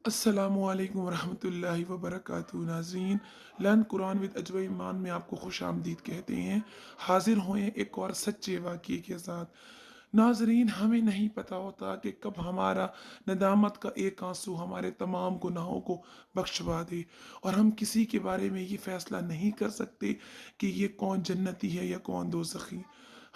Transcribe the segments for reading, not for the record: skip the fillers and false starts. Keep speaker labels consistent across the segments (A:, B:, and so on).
A: अस्सलामुअलैकुम वरहमतुल्लाहि वबरकातुहू। नाज़रीन, लर्न कुरान विद अजवा ईमान में आपको खुश आमदीद कहते हैं। हाजिर हुए एक और सच्चे वाक़ये के साथ। नाज़रीन, हमें नहीं पता होता कि कब हमारा नदामत का एक आंसू हमारे तमाम गुनाहों को बख्शवा दे, और हम किसी के बारे में ये फ़ैसला नहीं कर सकते कि ये कौन जन्नती है या कौन दोज़खी।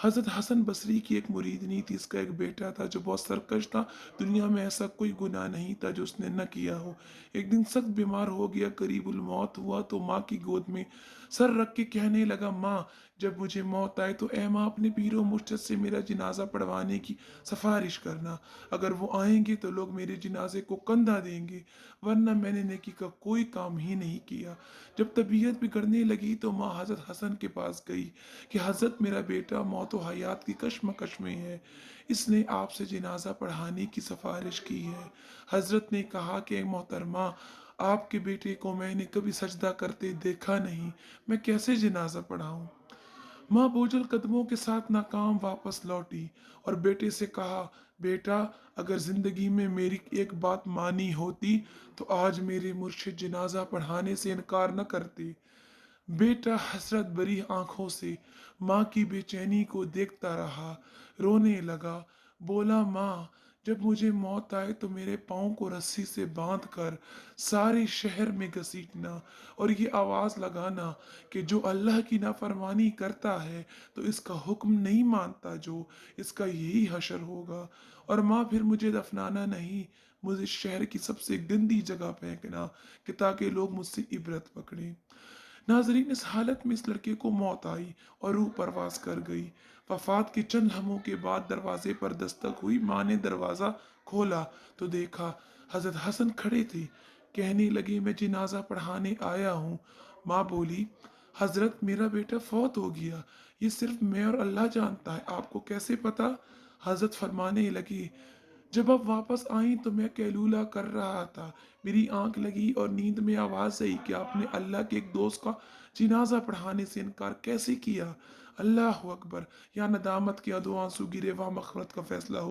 A: हज़रत हसन बसरी की एक मुरीदनी थी, इसका एक बेटा था जो बहुत सरकश था। दुनिया में ऐसा कोई गुनाह नहीं था जो उसने न किया हो। एक दिन सख्त बीमार हो गया, करीबुल मौत हुआ तो माँ की गोद में सर रख के कहने लगा, माँ, जब मुझे मौत आए तो ए माँ, अपने पीरो मुर्शद से मेरा जनाजा पढ़वाने की सिफारिश करना। अगर वो आएंगे तो लोग मेरे जनाजे को कंधा देंगे, वरना मैंने नेकी का कोई काम ही नहीं किया। जब तबीयत बिगड़ने लगी तो माँ हज़रत हसन के पास गई कि हज़रत, मेरा बेटा मौत व हयात की कशमकश में है, इसने आपसे जनाजा पढ़ाने की सिफारिश की है। हज़रत ने कहा कि मोहतरमा, आपके बेटे को मैंने कभी सजदा करते देखा नहीं, मैं कैसे जनाजा पढ़ाऊं। माँ बोझल कदमों के साथ नाकाम वापस लौटी और बेटे से कहा, बेटा, अगर जिंदगी में मेरी एक बात मानी होती तो आज मेरे मुर्शिद जनाजा पढ़ाने से इनकार न करते। बेटा हसरत भरी आंखों से माँ की बेचैनी को देखता रहा, रोने लगा। बोला, माँ, जब मुझे मौत आए तो मेरे पाँव को रस्सी से बांध कर सारे शहर में घसीटना और ये आवाज़ लगाना कि जो अल्लाह की नाफरमानी करता है तो इसका हुक्म नहीं मानता, जो इसका यही हशर होगा। और माँ, फिर मुझे दफनाना नहीं, मुझे शहर की सबसे गंदी जगह फेंकना कि ताकि लोग मुझसे इबरत पकड़ें। नाजरीन, इस हालत में इस लड़के को मौत आई और रूह परवास कर गई। वफात के चंद लम्हों के बाद दरवाजे पर दस्तक हुई। माँ ने दरवाज़ा खोला तो देखा हजरत हसन खड़े थे। कहने लगे, मैं जनाजा पढ़ाने आया हूँ। माँ बोली, हजरत, मेरा बेटा फौत हो गया, ये सिर्फ मैं और अल्लाह जानता है, आपको कैसे पता। हजरत फरमाने लगी, जब आप वापस आई तो मैं कैलूला कर रहा था, मेरी आंख लगी और नींद में आवाज़ आई कि आपने अल्लाह के एक दोस्त का जनाजा पढ़ाने से इनकार कैसे किया। अल्लाह अकबर। या नदामत के दो आंसू गिरे, वहाँ मग़फ़िरत का फैसला हो।